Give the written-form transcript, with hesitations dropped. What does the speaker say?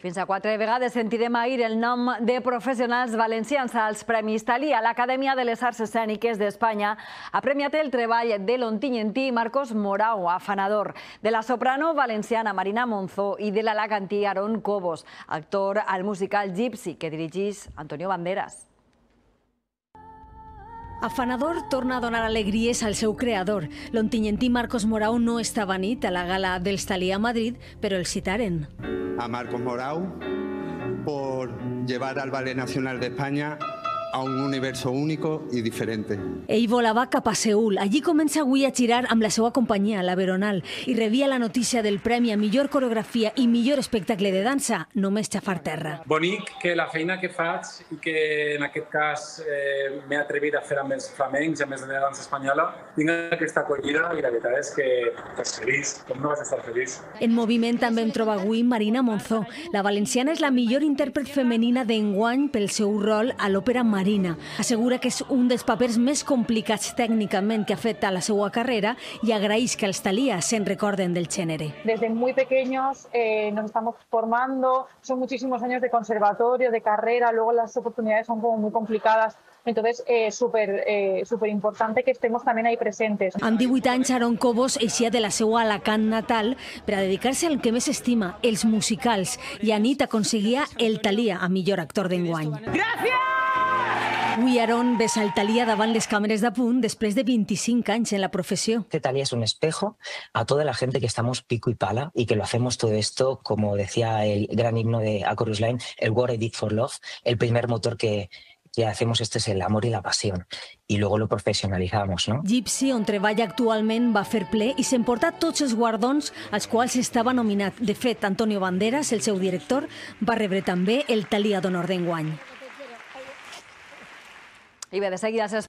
Fins a 4 vegades sentirem ahir el nom de professionals valencians als Premis Thalia. L'Acadèmia de les Arts Escèniques d'Espanya ha premiat el treball de l'ontinyentí Marcos Morau, afanador, de la soprano valenciana Marina Monzó i de l'alacantí Aaron Cobos, actor al musical Gypsy, que dirigeix Antonio Banderas. Afanador torna a donar alegries al seu creador. L'ontinyentí Marcos Morau no estava nit a la gala dels Thalia a Madrid, però el citaren. A Marcos Morau por llevar al Ballet Nacional de España a un universo único i diferente. Ell volava cap a Seül. Allí comença avui a girar amb la seva companyia, la Veronal, i rebia la notícia del premi a millor coreografia i millor espectacle de dansa, només xafar terra. Bonic que la feina que faig i que en aquest cas m'he atrevit a fer amb els flamencs, amb els de la dansa espanyola, tinc aquesta acollida i la veritat és que estàs feliç, com no vas estar feliç. En moviment també em troba avui Marina Monzó. La valenciana és la millor intèrpret femenina d'enguany pel seu rol a l'òpera Marina. Assegura que és un dels papers més complicats tècnicament que ha fet a la seva carrera i agraeix que els Thalia se'n recorden del gènere. Desde muy pequeños nos estamos formando, son muchísimos años de conservatorio, de carrera, luego las oportunidades son como muy complicadas. Entonces, súper importante que estemos también ahí presentes. Amb 18 anys, Aaron Cobos eixia de la seva Alacant natal per a dedicar-se al que més estima, els musicals, i a nit aconseguia el Thalia a millor actor d'enguany. ¡Gracias! Avui Aaron besa el Thalia davant les càmeres d'Apunt després de 25 anys en la professió. Este Thalia es un espejo a toda la gente que estamos pico y pala y que lo hacemos todo esto, como decía el gran himno de A Chorus Line, el What I Did for Love, el primer motor que hacemos esto es el amor y la pasión, y luego lo professionalizamos, ¿no? Gypsy, on treballa actualment, va fer ple i s'emportà tots els guardons als quals estava nominat. De fet, Antonio Banderas, el seu director, va rebre també el Thalia d'honor d'enguany. I bé, de seguida